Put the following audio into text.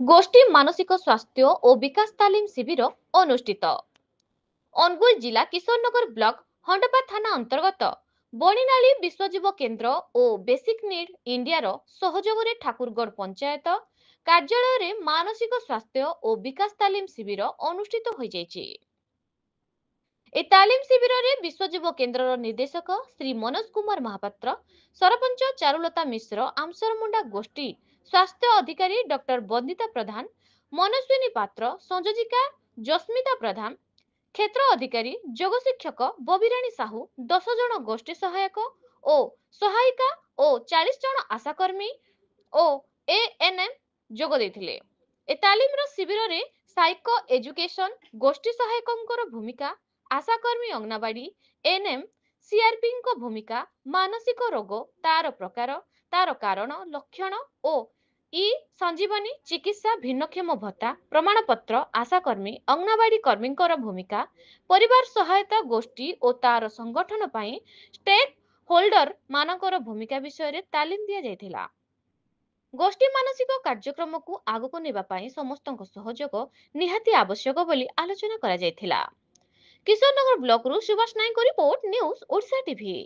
ଗୋଷ୍ଠୀ ମାନସିକ ସ୍ୱାସ୍ଥ୍ୟ ଓ ବିକାଶ ତାଲିମ ଶିବିର ଅନୁଷ୍ଠିତ। ଅନୁଗୁଳ ଜିଲ୍ଲା କିଶୋରନଗର ବ୍ଲକ ହଣ୍ଡପା ଥାନା ଅନ୍ତର୍ଗତ ବଣିନାଳି ବିଶ୍ୱଜୀବ କେନ୍ଦ୍ର ଓ ବେସିକ ନିଡ୍ ଇଣ୍ଡିଆର ସହଯୋଗରେ ଠାକୁରଗଡ଼ ପଞ୍ଚାୟତ କାର୍ଯ୍ୟାଳୟରେ ମାନସିକ ସ୍ୱାସ୍ଥ୍ୟ ଓ ବିକାଶ ତାଲିମ ଶିବିର ଅନୁଷ୍ଠିତ ହୋଇଯାଇଛି। এই ତାଲିମ ଶିବିରରେ ବିଶ୍ୱଜୀବ କେନ୍ଦ୍ରର ନିର୍ଦ୍ଦେଶକ ଶ୍ରୀ ମନୋଜ କୁମାର ମହାପାତ୍ର, ସରପଞ୍ଚ ଚାରୁଲତା ମିଶ୍ର, ଆମସରମୁଣ୍ଡା ଗୋଷ୍ଠୀ ସ୍ୱାସ୍ଥ୍ୟ ଅଧିକାରୀ ଡକ୍ଟର ବନ୍ଦିତା ପ୍ରଧାନ, ମନସ୍ୱିନୀ ପାତ୍ର, ସଂଯୋଜିକା ଜସ୍ମିତା ପ୍ରଧାନ, କ୍ଷେତ୍ର ଅଧିକାରୀ ଯୋଗ ଶିକ୍ଷକ ବବିରାଣୀ ସାହୁ, 10 ଜଣ ଗୋଷ୍ଠୀ ସହାୟକ ଓ ସହାୟିକା ଓ 40 ଜଣ ଆଶାକର୍ମୀ ଓ ଏଏନ୍ଏମ୍ ଯୋଗ ଦେଇଥିଲେ। ଏ ତାଲିମର ଶିବିରରେ ସାଇକୋ ଏଜୁକେସନ, ଗୋଷ୍ଠୀ ସହାୟକଙ୍କର ଭୂମିକା, ଆଶାକର୍ମୀ ଅଙ୍ଗନବାଡି, ଏନ୍ଏମ୍, ସିଆରପିଙ୍କ ଭୂମିକା, ମାନସିକ ରୋଗ, ତାର ପ୍ରକାର, ତାର କାରଣ, ଲକ୍ଷଣ ଓ ଇ ସଞ୍ଜୀବନୀ ଚିକିତ୍ସା, ଭିନ୍ନକ୍ଷମ ଭତ୍ତା, ପ୍ରମାଣପତ୍ର, ଆଶାକର୍ମୀ ଅଙ୍ଗନବାଡି କର୍ମୀଙ୍କର ଭୂମିକା, ପରିବାର ସହାୟତା ଗୋଷ୍ଠୀ ଓ ତାର ସଂଗଠନ ପାଇଁ ଷ୍ଟେକ୍ ହୋଲ୍ଡର ମାନଙ୍କର ଭୂମିକା ବିଷୟରେ ତାଲିମ ଦିଆଯାଇଥିଲା। ଗୋଷ୍ଠୀ ମାନସିକ କାର୍ଯ୍ୟକ୍ରମକୁ ଆଗକୁ ନେବା ପାଇଁ ସମସ୍ତଙ୍କ ସହଯୋଗ ନିହାତି ଆବଶ୍ୟକ ବୋଲି ଆଲୋଚନା କରାଯାଇଥିଲା। କିଶୋରନଗର ବ୍ଲକରୁ ସୁଭାଷ ନାୟକଙ୍କ ରିପୋର୍ଟ, ନ୍ୟୁଜ ଓଡ଼ିଶା ଟିଭି।